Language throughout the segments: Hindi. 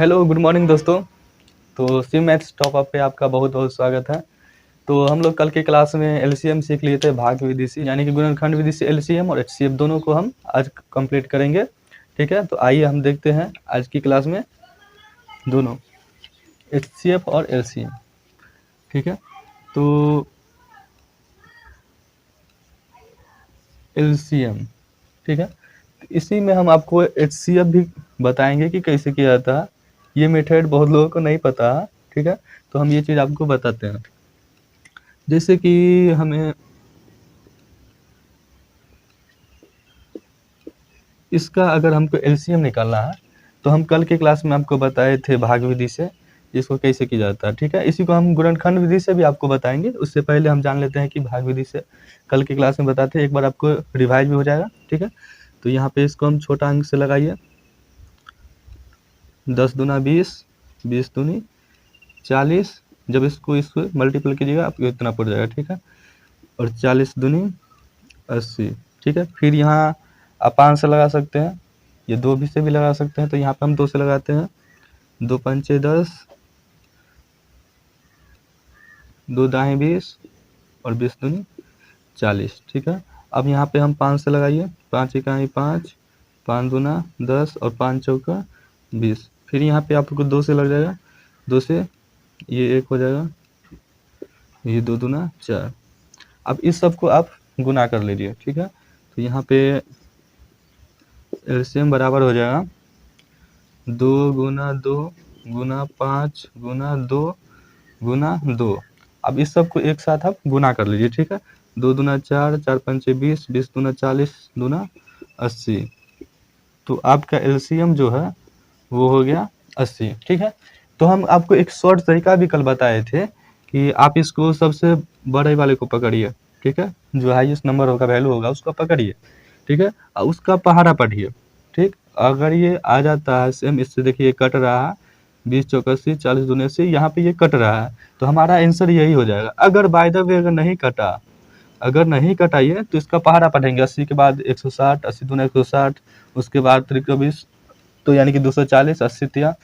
हेलो गुड मॉर्निंग दोस्तों। तो सी मैथ्स टॉप अप पे आपका बहुत बहुत स्वागत है। तो हम लोग कल के क्लास में एलसीएम सीख लिए थे भाग विधि से, यानी कि गुणनखंड विधि से एलसीएम और एचसीएफ दोनों को हम आज कंप्लीट करेंगे। ठीक है, तो आइए हम देखते हैं आज की क्लास में दोनों एचसीएफ और एलसीएम। ठीक है, तो एलसीएम, ठीक है, तो इसी में हम आपको एचसीएफ भी बताएंगे कि कैसे किया जाता है। ये मेथड बहुत लोगों को नहीं पता है। ठीक है, तो हम ये चीज़ आपको बताते हैं। जैसे कि हमें इसका अगर हमको एलसीएम निकालना है तो हम कल के क्लास में आपको बताए थे भाग विधि से इसको कैसे किया जाता है। ठीक है, इसी को हम गुणनखंड विधि से भी आपको बताएंगे। उससे पहले हम जान लेते हैं कि भाग विधि से कल की क्लास में बताते हैं, एक बार आपको रिवाइज भी हो जाएगा। ठीक है, तो यहाँ पे इसको हम छोटा अंक से लगाइए। 10 दूना 20, 20 दूनी 40, जब इसको मल्टीपल कीजिएगा आपको इतना पड़ जाएगा। ठीक है, और 40 दूनी 80। ठीक है, फिर यहाँ आप 5 से लगा सकते हैं, ये 2 भी से भी लगा सकते हैं, तो यहाँ पे हम 2 से लगाते हैं। 2 पंचे 10, 2 दाएँ 20 और 20 दूनी 40। ठीक है, अब यहाँ पे हम 5 से लगाइए। 5 इकाई 5, 5 दूना 10 और 5 चौका 20। फिर यहाँ पे आपको 2 से लग जाएगा, 2 से ये 1 हो जाएगा, ये 2 दूना 4। अब इस सब को आप गुना कर लीजिए। ठीक है, तो यहाँ पे एलसीएम बराबर हो जाएगा 2 गुना 2 गुना 5 गुना 2 गुना 2। अब इस सब को एक साथ आप गुना कर लीजिए। ठीक है, 2 दूना 4, 4 पंचे 20, 20 दूना 40, दूना 80। तो आपका एलसीएम जो है वो हो गया 80। ठीक है, तो हम आपको एक शॉर्ट तरीका भी कल बताए थे कि आप इसको सबसे बड़े वाले को पकड़िए। ठीक है, जो हाईएस्ट नंबर होगा, वैल्यू होगा, उसको पकड़िए। ठीक है, और उसका पहाड़ा पढ़िए। ठीक, अगर ये आ जाता है सेम, इससे देखिए कट रहा है 20 चौक 80, 40 दूनी 80, यहाँ पे ये कट रहा है, तो हमारा आंसर यही हो जाएगा। अगर बाय द वे अगर नहीं कटाइए तो इसका पहाड़ा पढ़ेंगे। 80 के बाद 160, 80 दूना 160, उसके बाद 320, तो यानी कि 240, 80 तिया,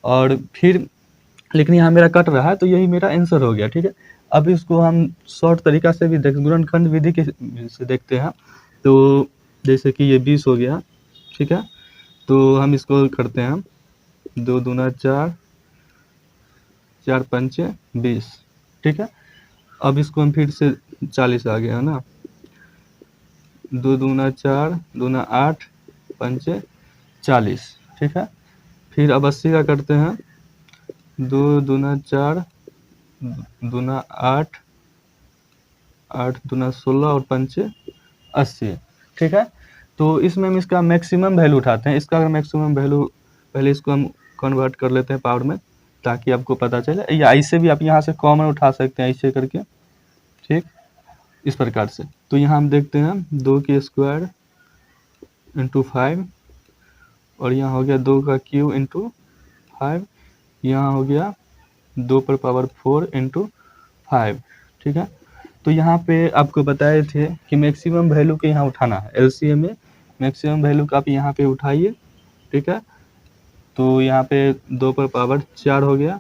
और फिर लेकिन यहाँ मेरा कट रहा है, तो यही मेरा आंसर हो गया। ठीक है, अब इसको हम शॉर्ट तरीका से भी गुणनखंड विधि के से देखते हैं। तो जैसे कि ये 20 हो गया। ठीक है, तो हम इसको करते हैं 2 दूना 4, 4 पंचे 20। ठीक है, अब इसको हम फिर से 40 आ गया है ना, 2 दूना 4, दूना 8, पंचे 40। ठीक है, फिर अब 80 का करते हैं, 2 दूना 4, दूना 8, 8 दूना 16 और पंचे 80। ठीक है, तो इसमें हम इसका मैक्सिमम वैल्यू उठाते हैं। इसका अगर मैक्सिमम वैल्यू, पहले इसको हम कन्वर्ट कर लेते हैं पावर में, ताकि आपको पता चले। या ऐसे भी आप यहाँ से कॉमन उठा सकते हैं, ऐसे करके। ठीक, इस प्रकार से। तो यहाँ हम देखते हैं 2 की स्क्वायर इंटू 5, और यहाँ हो गया 2 का क्यूब इंटू 5, यहाँ हो गया 2 पर पावर 4 इंटू 5। ठीक है, तो यहाँ पे आपको बताए थे कि मैक्सिमम वैल्यू के यहाँ उठाना है। एलसीएम में मैक्सिमम वैल्यू का आप यहाँ पे उठाइए। ठीक है, तो यहाँ पे 2 पर पावर 4 हो गया,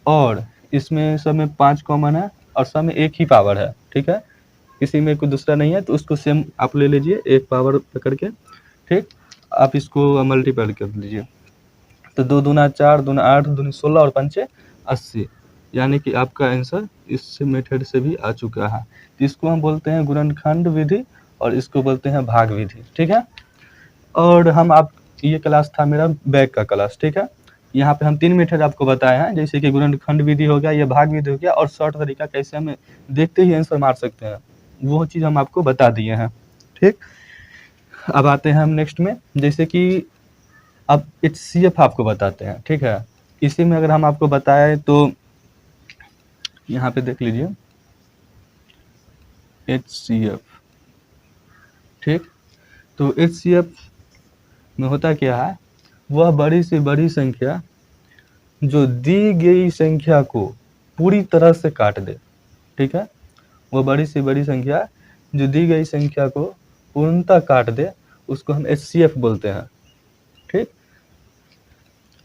और इसमें सब में 5 कॉमन है, और सब में एक ही पावर है। ठीक है, किसी में कोई दूसरा नहीं है, तो उसको सेम आप ले लीजिए, एक पावर पकड़ के। ठीक, आप इसको मल्टीप्लाई कर लीजिए, तो 2 दूना 4, दूना 8, दूनी 16 और पंचे 80, यानी कि आपका आंसर इस मेथड से भी आ चुका है। तो इसको हम बोलते हैं गुणनखंड विधि, और इसको बोलते हैं भाग विधि। ठीक है, और ये क्लास था मेरा बैक का क्लास। ठीक है, यहाँ पे हम 3 मेथड आपको बताए हैं, जैसे कि गुणनखंड विधि हो गया, ये भाग विधि हो गया, और शॉर्ट तरीका कैसे हमें देखते ही आंसर मार सकते हैं, वो चीज़ हम आपको बता दिए हैं। ठीक, अब आते हैं हम नेक्स्ट में, जैसे कि अब एचसीएफ आपको बताते हैं। ठीक है, इसी में अगर हम आपको बताएं तो यहाँ पे देख लीजिए एचसीएफ। ठीक, तो एचसीएफ में होता क्या है, वह बड़ी से बड़ी संख्या जो दी गई संख्या को पूरी तरह से काट दे। ठीक है, वह बड़ी से बड़ी संख्या जो दी गई संख्या को पूर्णतः काट दे, उसको हम एचसीएफ बोलते हैं। ठीक,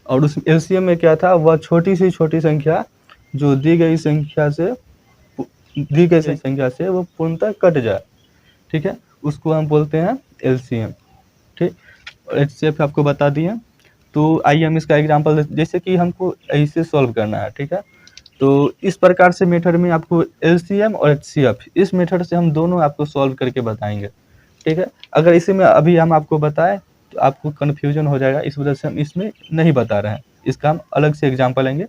और उस एलसीएम में क्या था, वह छोटी से छोटी संख्या जो दी गई संख्या से वो पूर्णतः कट जाए, ठीक है, उसको हम बोलते हैं एलसीएम, ठीक। और एचसीएफ आपको बता दिए। तो आइए हम इसका एग्जांपल, जैसे कि हमको ऐसे सॉल्व करना है, ठीक है। तो इस प्रकार से मेथड में आपको एलसीएम और एचसीएफ, इस मेथड से हम दोनों आपको सॉल्व करके बताएंगे, ठीक है। अगर इसी में अभी हम आपको बताएं तो आपको कन्फ्यूजन हो जाएगा, इस वजह से हम इसमें नहीं बता रहे हैं, इसका हम अलग से एग्जाम्पल लेंगे।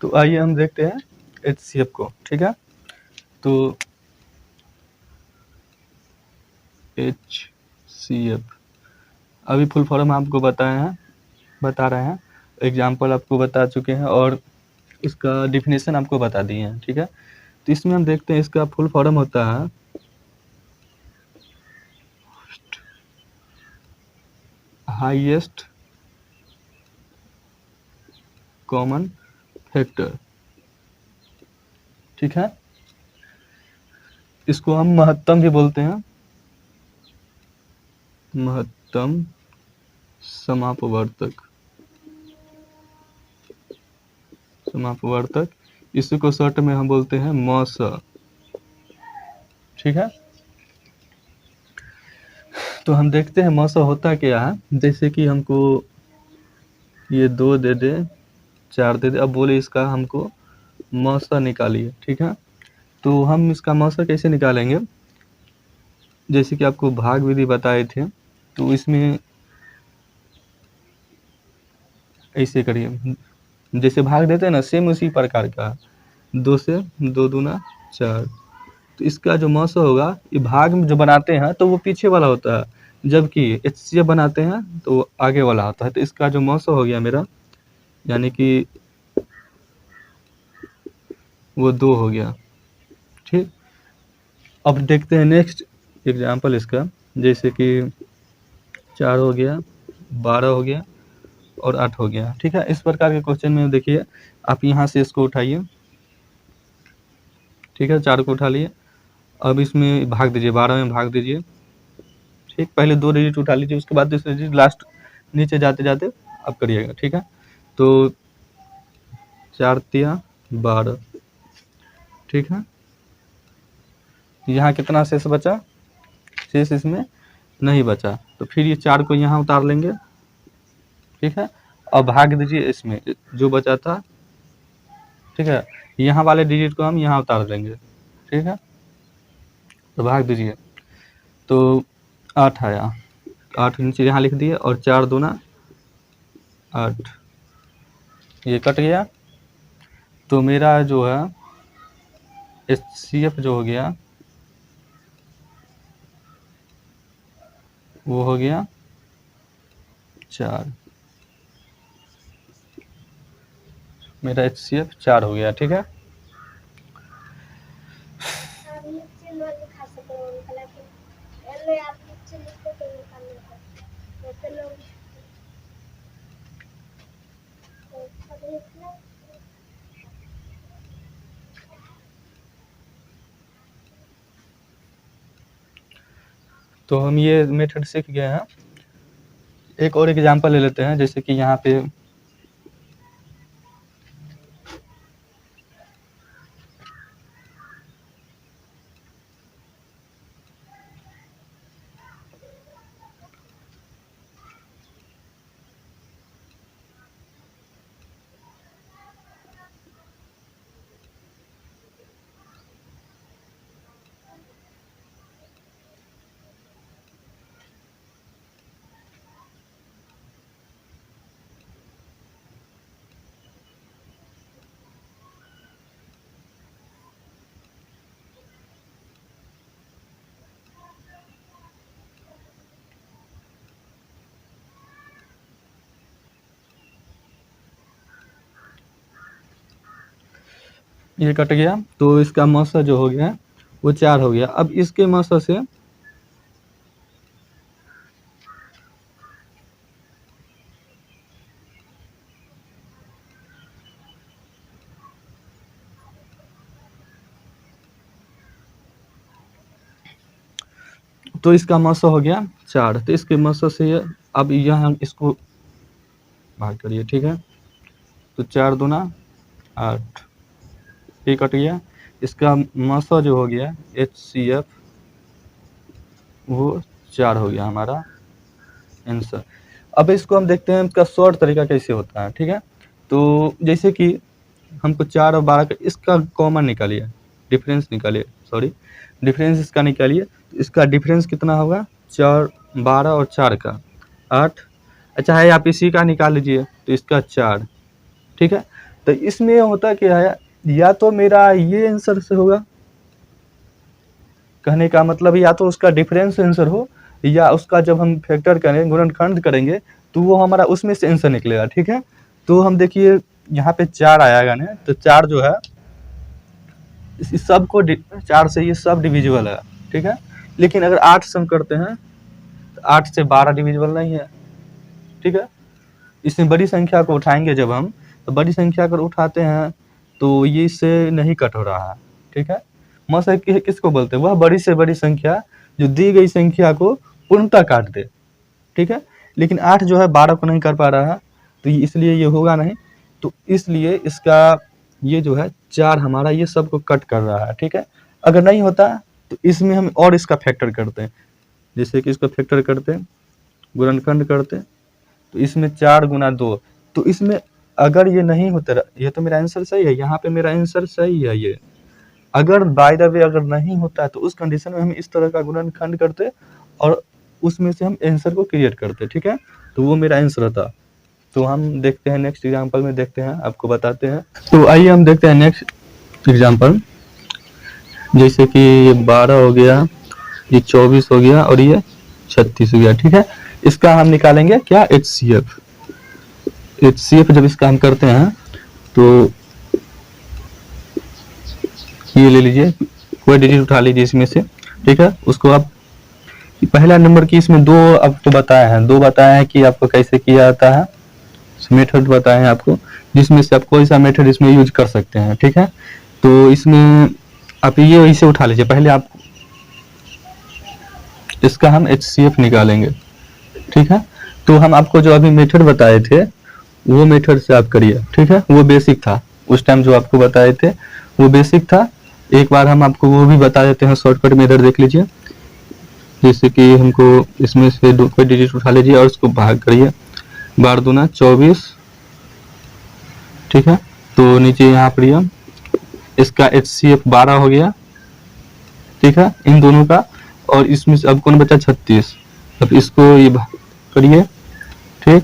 तो आइए हम देखते हैं एचसीएफ को, ठीक है। तो एचसीएफ अभी फुल फॉर्म आपको बता रहे हैं, एग्जाम्पल आपको बता चुके हैं और इसका डिफिनेशन आपको बता दिए हैं, ठीक है। तो इसमें हम देखते हैं इसका फुल फॉर्म होता है हाईएस्ट कॉमन फैक्टर, ठीक है। इसको हम महत्तम भी बोलते हैं, महत्तम समापवर्तक, इसको शॉर्ट में हम बोलते हैं मॉस, ठीक है। तो हम देखते हैं मॉस होता क्या है। जैसे कि हमको ये 2 दे दे, 4 दे दे, अब बोले इसका हमको मौसा निकालिए, ठीक है। तो हम इसका मौसा कैसे निकालेंगे, जैसे कि आपको भाग विधि बताए थे, तो इसमें ऐसे करिए, जैसे भाग देते हैं ना, सेम उसी प्रकार का, 2 से 2 दूना 4। तो इसका जो मौसा होगा, ये भाग में जो बनाते हैं तो वो पीछे वाला होता है, जबकि एचसीएफ बनाते हैं तो वो आगे वाला होता है। तो इसका जो मौसा हो गया मेरा, यानी कि वो 2 हो गया, ठीक। अब देखते हैं नेक्स्ट एग्जाम्पल इसका, जैसे कि 4 हो गया, 12 हो गया और 8 हो गया, ठीक है। इस प्रकार के क्वेश्चन में देखिए, आप यहाँ से इसको उठाइए, ठीक है, 4 को उठा लिए, अब इसमें भाग दीजिए, 12 में भाग दीजिए, ठीक। पहले 2 डिजिट उठा लीजिए, उसके बाद दूसरे डिजिट लास्ट नीचे जाते जाते आप करिएगा, ठीक है। तो 4 तिया 12, ठीक है। यहाँ कितना शेष बचा, शेष इसमें नहीं बचा, तो फिर ये 4 को यहाँ उतार लेंगे, ठीक है। अब भाग दीजिए इसमें जो बचा था, ठीक है। यहाँ वाले डिजिट को हम यहाँ उतार देंगे, ठीक है। तो भाग दीजिए, तो 8 आया, 8 नीचे यहाँ लिख दिए, और 4 दूना 8, ये कट गया। तो मेरा जो है एचसीएफ जो हो गया, वो हो गया 4, मेरा एचसीएफ 4 हो गया, ठीक है। तो हम ये मेथड सीख गए हैं। एक और एग्जांपल ले लेते हैं, जैसे कि यहाँ पे ये कट गया, तो इसका मौसा जो हो गया वो 4 हो गया। अब इसके मौसा से तो इसका मौसा हो गया 4, तो इसके मौसा से अब यहाँ हम इसको भाग करिए, ठीक है। तो 4 दूना 8, ये कट गया। इसका मसा जो हो गया HCF वो 4 हो गया हमारा आंसर। अब इसको हम देखते हैं इसका शॉर्ट तरीका कैसे होता है, ठीक है। तो जैसे कि हमको 4 और 12 का इसका कॉमन निकालिए, डिफरेंस निकालिए, सॉरी डिफरेंस इसका निकालिए। तो इसका डिफरेंस कितना होगा 4, 12 और 4 का 8। अच्छा है आप इसी का निकाल लीजिए, तो इसका 4, ठीक है। तो इसमें होता क्या है, या तो मेरा ये आंसर से होगा, कहने का मतलब या तो उसका डिफरेंस आंसर हो, या उसका जब हम फैक्टर करें गुणनखंड करेंगे तो वो हमारा उसमें से आंसर निकलेगा, ठीक है। तो हम देखिए यहाँ पे 4 आएगा ना, तो 4 जो है इस सब को 4 से ये सब डिविजिबल है, ठीक है। लेकिन अगर 8 से हम करते हैं तो 8 से 12 डिविजिबल नहीं है, ठीक है। इसमें बड़ी संख्या को उठाएंगे जब हम, तो बड़ी संख्या अगर उठाते हैं तो ये इससे नहीं कट हो रहा है, ठीक है। मसा किसको बोलते हैं, वह बड़ी से बड़ी संख्या जो दी गई संख्या को पूर्णतः काट दे, ठीक है। लेकिन 8 जो है 12 को नहीं कर पा रहा है, तो इसलिए ये होगा नहीं। तो इसलिए इसका ये जो है 4 हमारा ये सब को कट कर रहा है, ठीक है। अगर नहीं होता तो इसमें हम और इसका फैक्टर करते हैं, जैसे कि इसका फैक्टर करते हैं, गुणनखंड करते हैं, तो इसमें 4 गुना 2। तो इसमें अगर ये नहीं होता, ये तो मेरा आंसर सही है, यहाँ पे मेरा आंसर सही है ये। अगर बाय द वे अगर नहीं होता है तो उस कंडीशन में हम इस तरह का गुणनखंड करते और उसमें से हम आंसर को क्रिएट करते, ठीक है। तो वो मेरा आंसर था। तो हम देखते हैं नेक्स्ट एग्जांपल में, देखते हैं आपको बताते हैं। तो आइए हम देखते हैं नेक्स्ट एग्जांपल। जैसे कि ये 12 हो गया, ये 24 हो गया और ये 36 हो गया, ठीक है। इसका हम निकालेंगे क्या HCF। HCF जब इसका हम करते हैं तो ये ले लीजिए, कोई डिजिट उठा लीजिए इसमें से, ठीक है। उसको आप पहला नंबर की इसमें 2 आपको बताया है, 2 बताया है कि आपको कैसे किया जाता है, मेथड बताए हैं आपको, जिसमें से आप कोई सा मेथड इसमें यूज कर सकते हैं, ठीक है। तो इसमें आप ये इसे उठा लीजिए, पहले आप इसका हम HCF निकालेंगे, ठीक है। तो हम आपको जो अभी मेथड बताए थे वो मेथड से आप करिए, ठीक है। वो बेसिक था, उस टाइम जो आपको बताए थे वो बेसिक था। एक बार हम आपको वो भी बता देते हैं, शॉर्टकट मेथड देख लीजिए। जैसे कि हमको इसमें से कोई डिजिट उठा लीजिए और उसको भाग करिए, 12 दूना 24, ठीक है। तो नीचे यहाँ पर इसका HCF 12 हो गया, ठीक है, इन दोनों का। और इसमें से अब कौन बचा 36, अब इसको ये करिए, ठीक।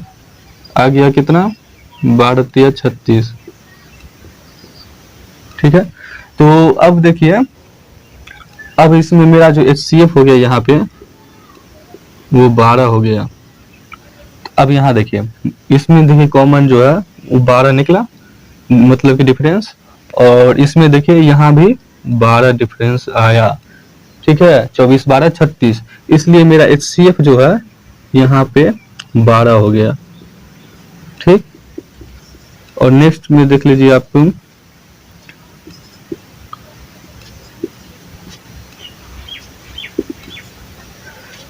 आ गया कितना 12 3 36, ठीक है। तो अब देखिए, अब इसमें मेरा जो HCF हो गया यहाँ पे वो 12 हो गया। अब यहाँ देखिए, इसमें देखिए कॉमन जो है वो 12 निकला, मतलब कि डिफरेंस। और इसमें देखिए यहाँ भी 12 डिफरेंस आया, ठीक है। 24 12 36, इसलिए मेरा HCF जो है यहाँ पे 12 हो गया, ठीक। और नेक्स्ट में देख लीजिए आपको,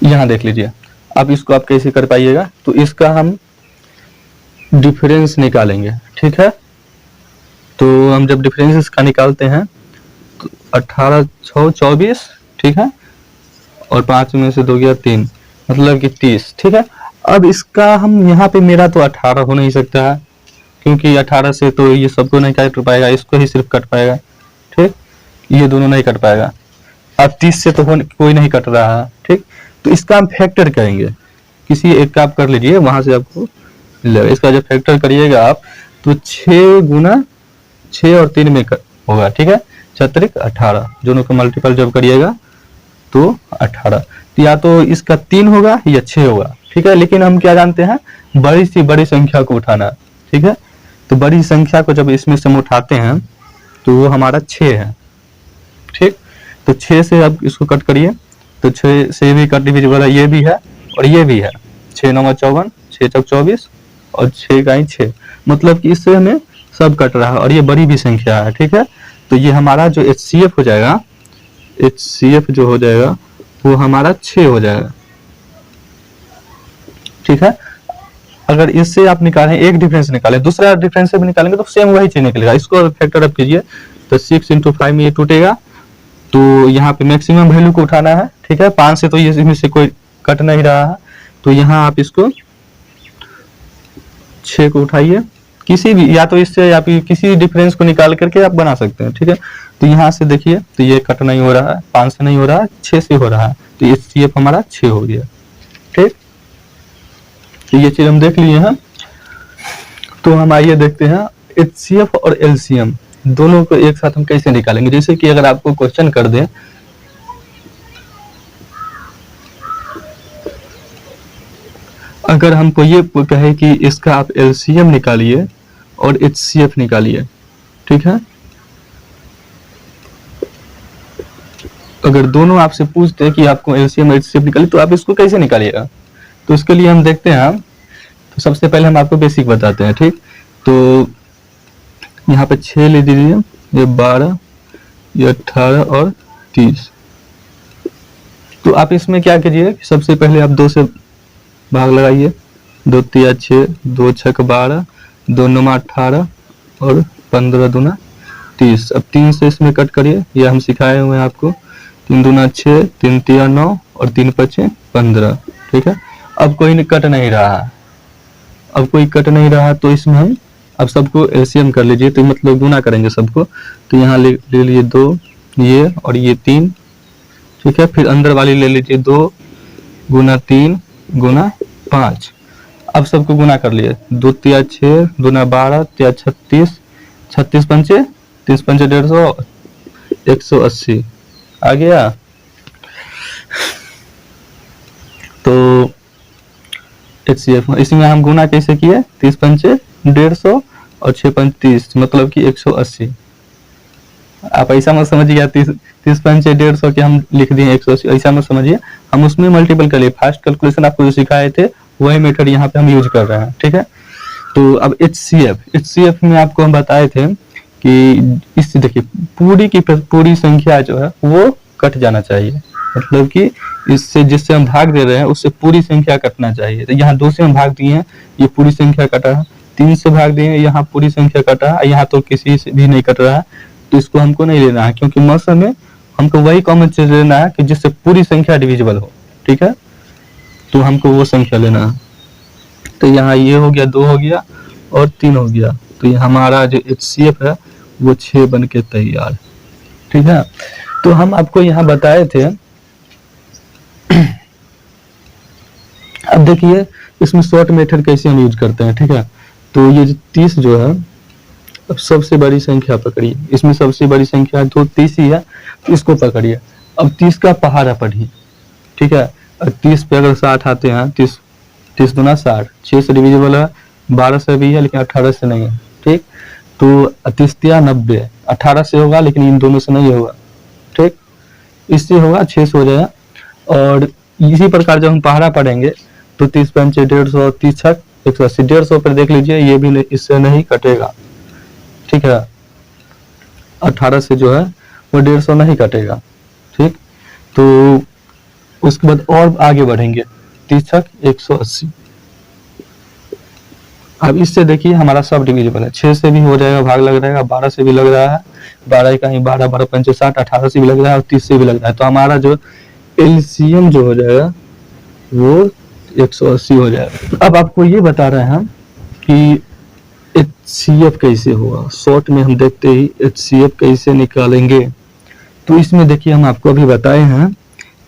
यहाँ देख लीजिए। अब इसको आप कैसे कर पाइएगा, तो इसका हम डिफरेंस निकालेंगे, ठीक है। तो हम जब डिफरेंस इसका निकालते हैं तो 18 6 24, ठीक है। और 5 में से 2 गया 3, मतलब कि 30, ठीक है। अब इसका हम यहाँ पे मेरा तो 18 हो नहीं सकता है, क्योंकि 18 से तो ये सबको नहीं काट पाएगा, इसको ही सिर्फ कट पाएगा, ठीक। ये दोनों नहीं कट पाएगा। अब 30 से तो कोई नहीं कट रहा है, ठीक। तो इसका हम फैक्टर करेंगे, किसी एक का आप कर लीजिए, वहां से आपको मिलेगा। इसका जब फैक्टर करिएगा आप तो 6 गुना 6 और 3 में होगा, ठीक है। 6 18, दोनों का मल्टीपल जब करिएगा तो 18, तो या तो इसका 3 होगा या 6 होगा, ठीक है। लेकिन हम क्या जानते हैं, बड़ी सी बड़ी संख्या को उठाना, ठीक है। तो बड़ी संख्या को जब इसमें से हम उठाते हैं तो वो हमारा 6 है, ठीक। तो 6 से अब इसको कट करिए, तो 6 से भी कट डिविजिबल है, ये भी है और ये भी है। 6 9 54, 6 चौक 24 और 6 का 6, मतलब कि इससे हमें सब कट रहा है और ये बड़ी भी संख्या है, ठीक है। तो ये हमारा जो HCF हो जाएगा, HCF जो हो जाएगा वो हमारा 6 हो जाएगा, ठीक है। अगर इससे आप निकालें, एक डिफरेंस निकालें, दूसरा डिफरेंस से भी निकालेंगे तो सेम वही चीज निकलेगा। इसको फैक्टर अप कीजिए तो 6 × 5 में ये टूटेगा, तो यहाँ पे मैक्सिमम वैल्यू को उठाना है, ठीक है। 5 से तो ये इसमें से कोई कट नहीं रहा है, तो यहाँ आप इसको 6 को उठाइए, किसी भी, या तो इससे या फिर किसी डिफरेंस को निकाल करके आप बना सकते हैं, ठीक है। तो यहाँ से देखिए तो ये कट नहीं हो रहा है, 5 से नहीं हो रहा है, 6 से हो रहा है, तो ये HCF हमारा 6 हो गया, ठीक। तो ये चीज हम देख लिए हैं। तो हम आइए देखते हैं HCF और LCM दोनों को एक साथ हम कैसे निकालेंगे। जैसे कि अगर आपको क्वेश्चन कर दें, अगर हमको ये कहे कि इसका आप LCM निकालिए और HCF निकालिए, ठीक है। अगर दोनों आपसे पूछते हैं कि आपको LCM और HCF निकालिए तो आप इसको कैसे निकालिएगा। तो इसके लिए हम देखते हैं, तो सबसे पहले हम आपको बेसिक बताते हैं, ठीक। तो यहाँ पे 6 ले दीजिए, ये 12, ये 18 और 30। तो आप इसमें क्या कीजिए, सबसे पहले आप 2 से भाग लगाइए, 2 3 6, 2 6 12, 2 9 18 और 15 दूना 30। अब 3 से इसमें कट करिए, ये हम सिखाए हुए हैं आपको, 3 दूना 6, 3 3 9 और 3 5 15, ठीक है। अब कोई कट नहीं रहा है, अब कोई कट नहीं रहा, तो इसमें हम अब सबको LCM कर लीजिए, तो मतलब गुना करेंगे सबको। तो यहाँ ले लीजिए 2, ये और ये 3, ठीक है। फिर अंदर वाली ले लीजिए 2 गुना 3 गुना 5। अब सबको गुना कर लिए, 2 3 6 दूना 12, 3 36, 36 पंचे 30 पंचे 150, 180 आ गया। तो HCF इसमें हम गुना कैसे किए, 30 पंचे 150 और 6 पंच 30, मतलब कि 180। आप ऐसा मत समझिए 30 पंचे 150 के हम लिख दिए 180, ऐसा मत समझिए, हम उसमें मल्टीपल कर लिए। फास्ट कैलकुलेशन आपको जो सिखाए थे वही मेथड यहाँ पे हम यूज कर रहे हैं, ठीक है। तो अब HCF में आपको हम बताए थे कि इससे देखिए पूरी संख्या जो है वो कट जाना चाहिए, मतलब कि इससे जिससे हम भाग दे रहे हैं उससे पूरी संख्या कटना चाहिए। तो यहाँ 2 से हम भाग दिए हैं, ये पूरी संख्या कटा है, 3 से भाग दिए हैं, यहाँ पूरी संख्या कटा है, यहाँ तो किसी से भी नहीं कट रहा है, तो इसको हमको नहीं लेना है, क्योंकि मौसम में हमको वही कॉमन चीज लेना है कि जिससे पूरी संख्या डिविजिबल हो, ठीक है। तो हमको वो संख्या लेना है। तो यहाँ ये हो गया, 2 हो गया और 3 हो गया, तो ये हमारा जो HCF है वो 6 बन के तैयार, ठीक है। तो हम आपको यहाँ बताए थे, अब देखिए इसमें शॉर्ट मेथड कैसे हम यूज करते हैं, ठीक है। तो ये 30 जो है, अब सबसे बड़ी संख्या पकड़िए, इसमें सबसे बड़ी संख्या तो 30 ही है, तो इसको पकड़िए। अब 30 का पहाड़ा पढ़िए, ठीक है। 30 पे अगर 60 आते हैं, 30 दूना 60, 6 से डिविजिबल है, 12 से भी है लेकिन 18 से नहीं है, ठीक। तो 30 या 90, 18 से होगा लेकिन इन दोनों से नहीं होगा, ठीक। इससे होगा 6 से हो जाएगा। और इसी प्रकार जब हम पहाड़ा पढ़ेंगे तो 30 पंचे 150, 30 छक 180, 150 पर देख लीजिए, ये भी इससे नहीं कटेगा, ठीक है। 18 से जो है वो 150 नहीं कटेगा, ठीक। तो उसके बाद और आगे बढ़ेंगे, 30 छक 180। अब इससे देखिए हमारा सब डिविजिबल है, 6 से भी हो जाएगा, भाग लग रहेगा, 12 से भी लग रहा है, 12 कहीं 12, 12 पंचे 60, 18 से भी लग रहा है और 30 से भी लग रहा है। तो हमारा जो LCM जो हो जाएगा वो 180 हो जाएगा। अब आपको ये बता रहे हैं हम कि HCF कैसे होगा, शॉर्ट में हम देखते ही HCF कैसे निकालेंगे। तो इसमें देखिए हम आपको अभी बताए हैं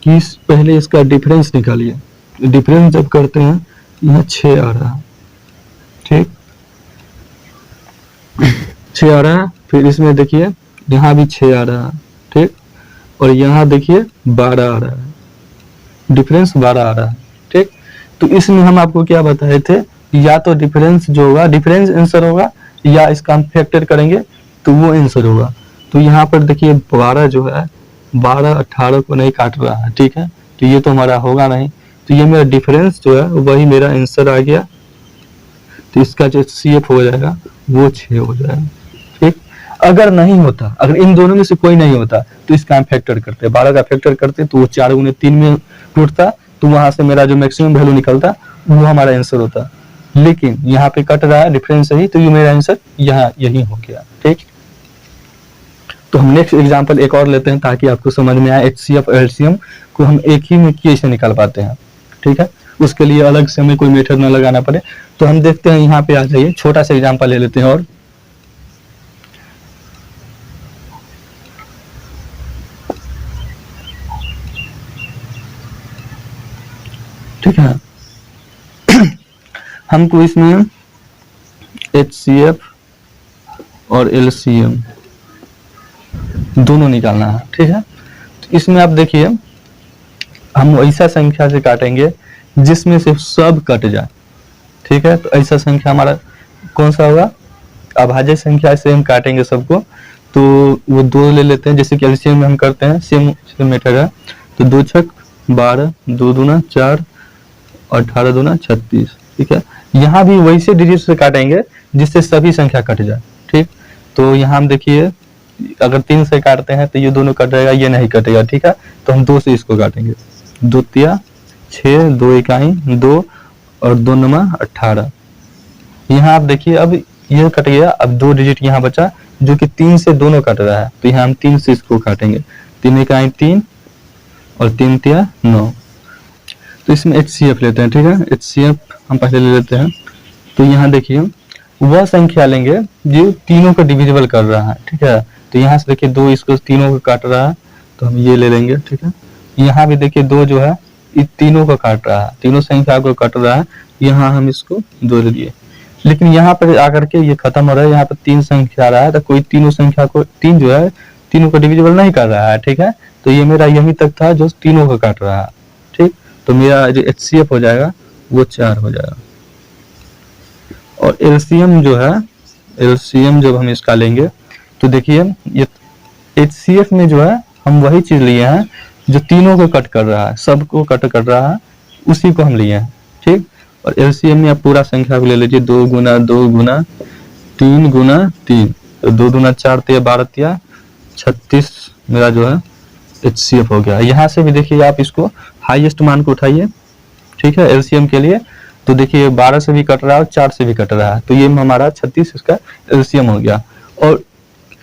कि पहले इसका डिफरेंस निकालिए। डिफरेंस जब करते हैं यहाँ 6 आ रहा है, ठीक, 6 आ रहा है। फिर इसमें देखिए यहाँ भी 6 आ रहा है, ठीक, और यहाँ देखिए 12 आ रहा है, डिफरेंस 12 आ रहा है, ठीक। तो इसमें हम आपको क्या बताए थे, या तो डिफरेंस जो होगा डिफरेंस आंसर होगा, या इसका हम फैक्टर करेंगे तो वो आंसर होगा। तो यहाँ पर देखिए 12 जो है 12 18 को नहीं काट रहा है, ठीक है। तो ये तो हमारा होगा नहीं, तो ये मेरा डिफरेंस जो है वही मेरा आंसर आ गया। तो इसका जो HCF हो जाएगा वो 6 हो जाएगा, ठीक। अगर नहीं होता, अगर इन दोनों में से कोई नहीं होता तो इसका हम फैक्टर करते, 12 का फैक्टर करते तो वो 4 × 3 में टूटता, तो वहां से मेरा जो मैक्सिमम वैल्यू निकलता वो हमारा आंसर होता, लेकिन यहाँ पे कट रहा है डिफरेंस सही, तो ये मेरा आंसर यहाँ यही हो गया। ठीक, तो हम नेक्स्ट एग्जांपल एक और लेते हैं ताकि आपको समझ में आए HCF और LCM को हम एक ही में कैसे निकाल पाते हैं। ठीक है, उसके लिए अलग से हमें कोई मेथड ना लगाना पड़े। तो हम देखते हैं, यहाँ पे आ जाइए, छोटा सा एग्जांपल ले लेते हैं। और ठीक है, हमको इसमें HCF और LCM दोनों निकालना है। ठीक है, तो इसमें आप देखिए, हम ऐसा संख्या से काटेंगे जिसमें से सब कट जाए। ठीक है, तो ऐसा संख्या हमारा कौन सा होगा? अभाज्य संख्या से हम काटेंगे सबको, तो वो दो ले लेते हैं, जैसे कि एलसीएम में हम करते हैं, सेम मेथड है। तो 2 छक 12, 2 दूना 4, 18 दूना 36। ठीक है, यहाँ भी वैसे डिजिट से काटेंगे जिससे सभी संख्या कट जाए। ठीक, तो यहाँ हम देखिए, अगर 3 से काटते हैं तो ये दोनों कट जाएगा, ये नहीं कटेगा। ठीक है, तो हम 2 से इसको काटेंगे। 2 तिया 6, 2 इकाई 2 और 2 नमा 18। यहाँ आप देखिए, अब ये कट गया, अब 2 डिजिट यहाँ बचा जो कि 3 से दोनों कट रहा है, तो यहाँ हम 3 से इसको काटेंगे। 3 इकाई 3 और 3 तिया 9। तो इसमें HCF लेते हैं। ठीक है, HCF हम पहले ले लेते हैं। तो यहाँ देखिए, वह संख्या लेंगे जो तीनों को डिविजिबल कर रहा है। ठीक है, तो यहाँ से देखिए 2 इसको तीनों को काट रहा है, तो हम ये ले लेंगे। ठीक है, यहाँ भी देखिए 2 जो है ये तीनों को काट रहा है, तीनों संख्या को काट रहा है, यहाँ हम इसको 2 ले लिए। लेकिन यहाँ पर आकर के ये खत्म हो रहा है, यहाँ पर 3 संख्या आ रहा है, तो कोई तीनों संख्या को 3 जो है तीनों को डिविजिबल नहीं कर रहा है। ठीक है, तो ये मेरा यही तक था जो तीनों को काट रहा है। ठीक, तो मेरा जो HCF हो जाएगा वो 4 हो जाएगा। और LCM जो है, LCM जब हम इसका लेंगे तो देखिए, ये HCF में जो है हम वही चीज लिए हैं जो तीनों को कट कर रहा है, सबको कट कर रहा है, उसी को हम लिए हैं। ठीक, और LCM में आप पूरा संख्या को ले लीजिए, 2 गुना 2 गुना 3 गुना 3, तो 2 दूना 4 तिया 12 तिया 36 मेरा जो है HCF हो गया। यहाँ से भी देखिए, आप इसको हाईएस्ट मान को उठाइए। ठीक है, LCM के लिए तो देखिए 12 से भी कट रहा है और 4 से भी कट रहा है, तो ये हमारा 36 इसका LCM हो गया। और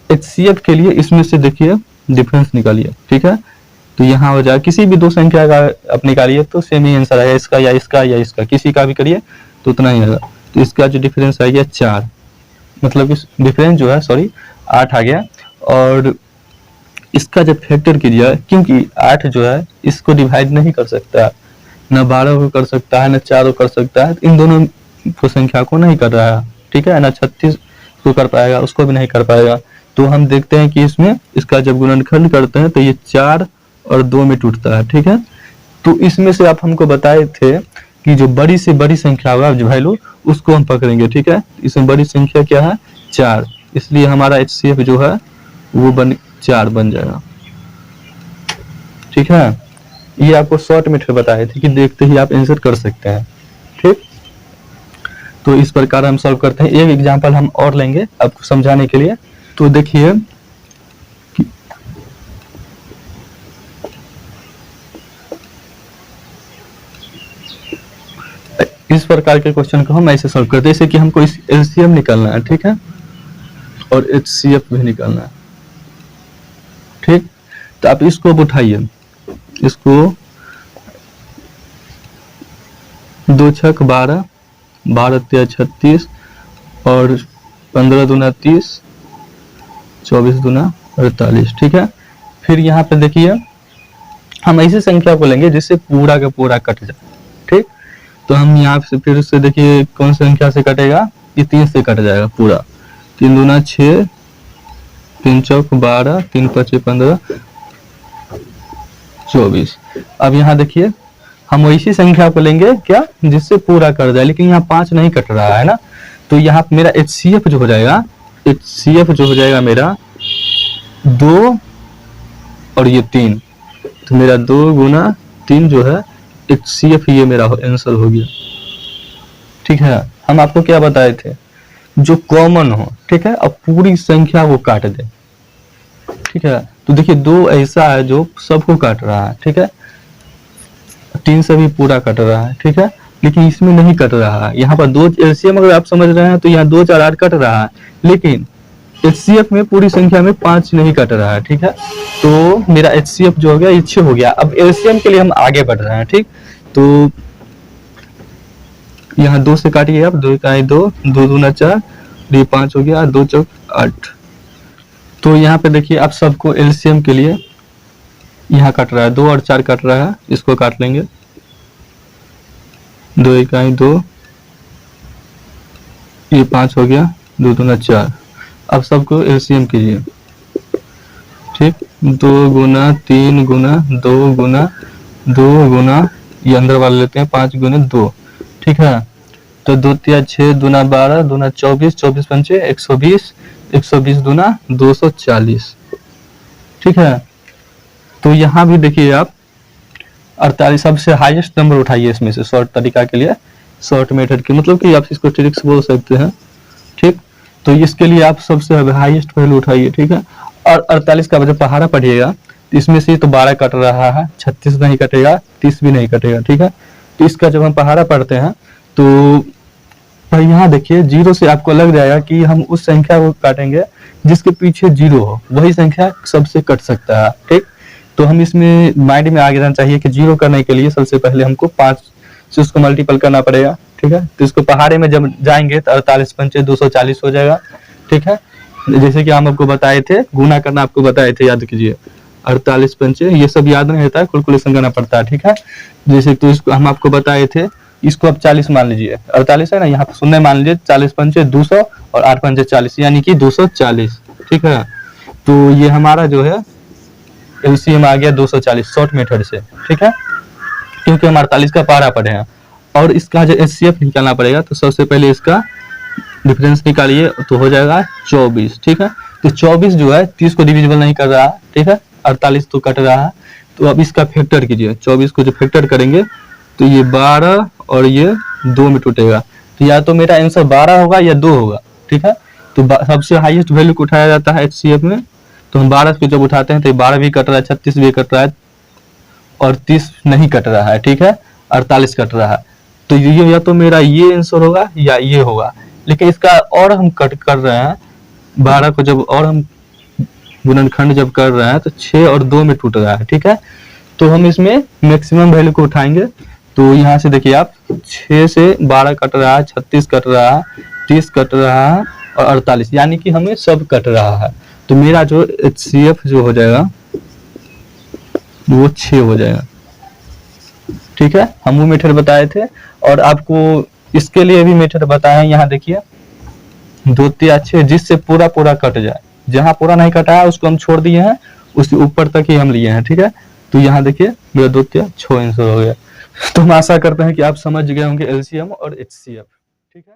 HCF के लिए इसमें से देखिए डिफरेंस निकालिए। ठीक है, तो यहाँ हो जाए, किसी भी 2 संख्या का आप निकालिए तो सेम ही आंसर आएगा, इसका या इसका या इसका, किसी का भी करिए तो उतना ही आएगा। तो इसका जो डिफरेंस आ गया 4, मतलब इस डिफरेंस जो है 8 आ गया। और इसका जब फैक्टर कीजिए, क्योंकि 8 जो है इसको डिवाइड नहीं कर सकता, न 12 को कर सकता है, न 4 को कर सकता है, इन दोनों को संख्या को नहीं कर रहा है। ठीक है, न 36 को कर पाएगा, उसको भी नहीं कर पाएगा। तो हम देखते हैं कि इसमें इसका जब गुणनखंड करते हैं तो ये 4 और 2 में टूटता है। ठीक है, तो इसमें से आप हमको बताए थे कि जो बड़ी से बड़ी संख्या होगा जो वैल्यू, उसको हम पकड़ेंगे। ठीक है, इसमें बड़ी संख्या क्या है? 4, इसलिए हमारा HCF जो है वो 4 बन जाएगा। ठीक है, ये आपको शॉर्ट मेथड बताए थे कि देखते ही आप आंसर कर सकते हैं। ठीक, तो इस प्रकार हम सॉल्व करते हैं। एक एग्जांपल हम और लेंगे आपको समझाने के लिए। तो देखिए, इस प्रकार के क्वेश्चन को हम ऐसे सॉल्व करते हैं, जैसे कि हमको इस LCM निकालना है। ठीक है, और HCF भी निकालना है। ठीक, तो आप इसको उठाइए, इसको 2 छक 12, 12 तिया 36 और 15 दूना 30, 24 दूना 48। ठीक है, फिर यहाँ पे देखिए, हम ऐसी संख्या को लेंगे जिससे पूरा का पूरा कट जाए। ठीक, तो हम यहाँ से फिर से देखिए कौन सी संख्या से कटेगा, ये 3 से कट जाएगा पूरा। 3 दूना 6, 3 चौक 12, 3 पचे 15, 24। अब यहाँ देखिए, हम वैसी संख्या को लेंगे क्या जिससे पूरा कर जाए, लेकिन यहाँ 5 नहीं कट रहा है ना, तो यहाँ मेरा HCF जो हो जाएगा, HCF जो हो जाएगा मेरा 2 और ये 3, तो मेरा 2 गुना 3 जो है HCF, ये मेरा आंसर हो गया। ठीक है, हम आपको क्या बताए थे, जो कॉमन हो। ठीक है, अब पूरी संख्या वो काट दे। ठीक है, तो देखिए 2 ऐसा है जो सबको काट रहा है। ठीक है, 3 से भी पूरा कट रहा है। ठीक है, लेकिन इसमें नहीं कट रहा है। यहाँ पर दो एलसीएम अगर आप समझ रहे हैं तो यहाँ 2 4 8 कट रहा है, लेकिन एचसीएफ में पूरी संख्या में 5 नहीं कट रहा है। ठीक है, तो मेरा एचसीएफ जो हो गया ये 6 हो गया। अब एलसीएम के लिए हम आगे बढ़ रहे हैं। ठीक, तो यहाँ 2 से काटिए आप, 2 इकाई 2, 2 दूना 4, ये 5 हो गया, 2 चौक 8। तो यहाँ पे देखिए आप सबको एलसीएम के लिए यहाँ कट रहा है, 2 और 4 कट रहा है, इसको काट लेंगे। 2 इकाई 2, ये 5 हो गया, 2 दूना 4। अब सबको एलसीएम कीजिए। ठीक, 2 गुना 3 गुना 2 गुना 2 गुना, ये अंदर वाले लेते हैं, 5 गुना 2। ठीक है, तो 2 तिया 6 दूना 12 दूना 24, 24 पंचे 120, 120 दूना 240। ठीक है, तो यहाँ भी देखिए आप 48 सबसे हाईएस्ट नंबर उठाइए इसमें से, शॉर्ट तरीका के लिए, शॉर्ट मेथड की, मतलब कि आप इसको ट्रिक्स बोल सकते हैं। ठीक, तो इसके लिए आप सबसे हाईएस्ट वैल्यू उठाइए। ठीक है, और 48 का जब पहाड़ा पढ़िएगा तो इसमें से तो 12 कट रहा है, 36 नहीं कटेगा, 30 भी नहीं कटेगा। ठीक है, तो इसका जब हम पहाड़ा पढ़ते हैं तो पर यहाँ देखिए 0 से आपको लग जाएगा कि हम उस संख्या को काटेंगे जिसके पीछे 0 हो, वही संख्या सबसे कट सकता है। ठीक, तो हम इसमें माइंड में आगे रहना चाहिए कि 0 करने के लिए सबसे पहले हमको 5 से उसको मल्टीपल करना पड़ेगा। ठीक है, तो इसको पहाड़े में जब जाएंगे तो 48 पंचे 240 हो जाएगा। ठीक है, जैसे कि हम आपको बताए थे, गुना करना आपको बताए थे, याद कीजिए। 48 पंचे, ये सब याद नहीं रहता है, कैलकुलेशन करना पड़ता है। ठीक है, जैसे तो इसको हम आपको बताए थे, इसको आप 40 मान लीजिए, 48 है ना, यहाँ पे 0 मान लीजिए, 40 पंचे 200 और 8 पंचे 40, यानी कि 240। ठीक है, तो ये हमारा जो है एलसीएम आ गया 240 शॉर्ट मेथड से। ठीक है, क्योंकि हम 48 का पारा पढ़े हैं, और इसका जो एचसीएफ निकालना पड़ेगा, तो सबसे पहले इसका डिफरेंस निकालिए, तो हो जाएगा 24। ठीक है, तो 24 जो है 30 को डिविजिबल नहीं कर रहा है। ठीक है, 48 तो कट रहा है, तो अब इसका फैक्टर कीजिए। 24 को जो फैक्टर करेंगे तो ये 12 और ये 2 में टूटेगा, तो या तो मेरा आंसर 12 होगा या 2 होगा। ठीक है, तो सबसे हाईएस्ट वैल्यू को उठाया जाता है एचसीएफ में, तो हम 12 को जब उठाते हैं तो 12 भी कट रहा है, 36 भी कट रहा है, और 30 नहीं कट रहा है। ठीक है, 48 कट रहा है, तो ये या तो मेरा ये आंसर होगा या ये होगा। लेकिन इसका और हम कट कर रहे हैं, 12 को जब और हम गुणनखंड जब कर रहे हैं तो 6 और 2 में टूट रहा है। ठीक है, तो हम इसमें मैक्सिमम वैल्यू को उठाएंगे, तो यहाँ से देखिए आप 6 से 12 कट रहा है, 36 कट रहा है, 30 कट रहा है और 48, यानी कि हमें सब कट रहा है। तो मेरा जो एचसीएफ जो हो जाएगा वो 6 हो जाएगा। ठीक है, हम वो मेथड बताए थे, और आपको इसके लिए भी मेथड बताए हैं। यहाँ देखिए 2 तिया 6, जिससे पूरा पूरा कट जाए, जहां पूरा नहीं कटा है उसको हम छोड़ दिए हैं, उसके ऊपर तक ही हम लिए हैं। ठीक है, तो यहाँ देखिए मेरा 2 तिया 6 आंसर हो गया। तो हम आशा करते हैं कि आप समझ गए होंगे एलसीएम और एचसीएफ। ठीक है।